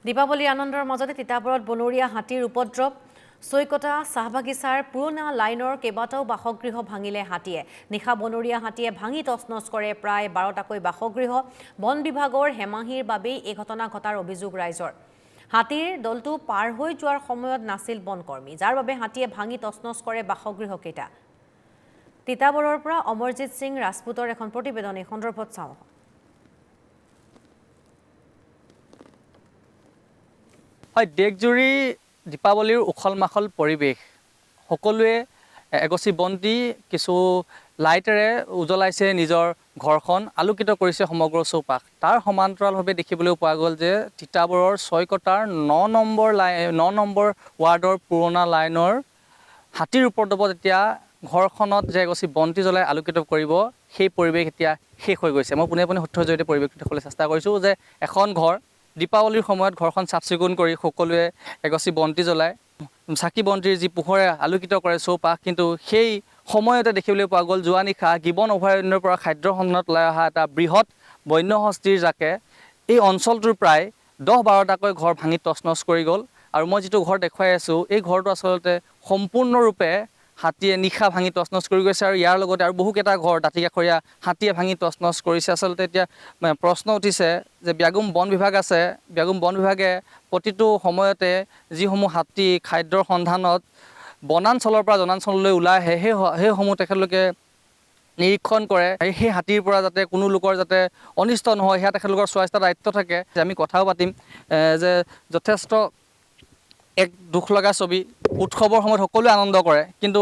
দীপাৱলীৰ আনন্দৰ মাজতে তিতাবৰত বনৰীয়া হাতীৰ উপদ্ৰৱ চৈকতা চাহবাগিচাৰ পুৰণা লাইনৰ কেইবাটাও বাসগৃহ ভাঙিলে হাতীয়ে নিশা বনৰীয়া হাতীয়ে ভাঙি তছনছ কৰে প্ৰায় 12টাকৈ বাসগৃহ বন বিভাগৰ হেমাহিৰ বাবেই এই ঘটনা ঘটাৰ অভিযোগ ৰাইজৰ হাতীৰ দলটো পাৰ হৈ যোৱাৰ সময়ত নাছিল বনকৰ্মী যাৰ বাবে হাতীয়ে ভাঙি তছনছ কৰে বাসগৃহ কেইটা তিতাবৰৰ পৰা অমৰজিৎ সিং ৰাজপুতৰ এখন প্ৰতিবেদন এই সন্দৰ্ভত চাওঁ হয় দেশজুৰি দীপাৱলীৰ উখল মাখল পৰিৱেশ সকলোৱে এগছি বন্তি কিছু লাইটেৰে উজ্বলাইছে নিজৰ ঘৰখন আলোকিত কৰিছে সমগ্ৰ চৌপাশ তাৰ সমান্তৰালভাৱে দেখিবলৈ পোৱা গ'ল যে তিতাবৰৰ ছয়কটাৰ 9 নম্বৰ ৱাৰ্ডৰ পুৰণা লাইনৰ হাতীৰ উপদ্ৰৱত এতিয়া ঘৰখনত যে এগছি বন্তি জ্বলাই আলোকিত কৰিব সেই পৰিৱেশ এতিয়া শেষ হৈ গৈছে মই পোনে পোনে সত্যৰ জৰিয়তে পৰিৱেশটো দেখুৱাবলৈ চেষ্টা কৰিছোঁ যে এখন ঘৰ দীপাৱলীৰ সময়ত ঘৰখন চাফ চিকুণ কৰি সকলোৱে এগছি বন্তি জ্বলায় চাকি বন্তিৰ যি পোহৰে আলোকিত কৰে চৌপাশ কিন্তু সেই সময়তে দেখিবলৈ পোৱা গ'ল যোৱা নিশা গিবন অভয়াৰণ্যৰ পৰা খাদ্যৰ সন্ধানত ওলাই অহা এটা বৃহৎ বন্যহস্তীৰ জাকে এই অঞ্চলটোৰ প্ৰায় 10-12টাকৈ ঘৰ ভাঙি তছনছ কৰি গ'ল আৰু মই যিটো ঘৰ দেখুৱাই আছোঁ এই ঘৰটো আচলতে সম্পূৰ্ণৰূপে হাতীয়ে নিশা ভাঙি তছনছ কৰি গৈছে আৰু ইয়াৰ লগতে আৰু বহুকেইটা ঘৰ দাঁতিকাষৰীয়া হাতীয়ে ভাঙি তছনছ কৰিছে আচলতে এতিয়া প্ৰশ্ন উঠিছে যে ব্যাগুম বন বিভাগ আছে ব্যাগুম বন বিভাগে প্ৰতিটো সময়তে যিসমূহ হাতী খাদ্যৰ সন্ধানত বনাঞ্চলৰ পৰা জনাঞ্চললৈ ওলাই আহে সেইসমূহ তেখেতলোকে নিৰীক্ষণ কৰে সেই হাতীৰ পৰা যাতে কোনো লোকৰ যাতে অনিষ্ট নহয় সেয়া তেখেতলোকৰ চোৱা চিতা দায়িত্ব থাকে আমি কথাও পাতিম যে যথেষ্ট এক দুখ লগা ছবি উৎসৱৰ সময়ত সকলোৱে আনন্দ কৰে কিন্তু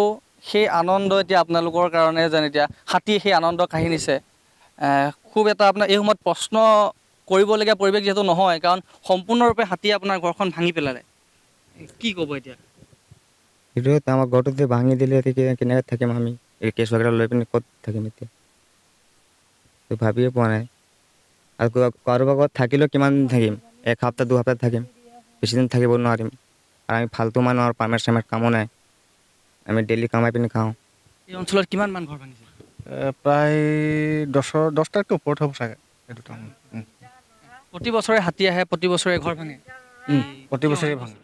সেই আনন্দ এতিয়া আপোনালোকৰ কাৰণে যেন এতিয়া হাতীয়ে সেই আনন্দ কাঢ়ি নিছে খুব এটা আপোনাৰ এই সময়ত প্ৰশ্ন কৰিবলগীয়া পৰিৱেশ যিহেতু নহয় কাৰণ সম্পূৰ্ণৰূপে হাতীয়ে আপোনাৰ ঘৰখন ভাঙি পেলালে কি ক'ব এতিয়া সেইটো আমাৰ ঘৰটো ভাঙি দিলে কেনেকৈ থাকিম আমি এই কেঁচুৱা কেইটা লৈ পিনে ক'ত থাকিম এতিয়া ভাবিয়ে পোৱা নাই আৰু কাৰোবাৰ ঘৰত থাকিলেও কিমান দিন থাকিম 1 সপ্তাহ 2 সপ্তাহ থাকিম বেছি দিন থাকিব নোৱাৰিম আৰু আমি ফাল্টু মানুহ আৰু পাৰ্মানেণ্ট চাৰ্মানেণ্ট কামো নাই আমি ডেইলি কামাই পিনি খাওঁ এই অঞ্চলত কিমান মান ঘৰ ভাঙিছে প্ৰায় 10টাতকৈ ওপৰত হ'ব চাগে এইটো প্ৰতি বছৰে হাতী আহে প্ৰতি বছৰে ঘৰ ভাঙে প্ৰতি বছৰে ভাঙে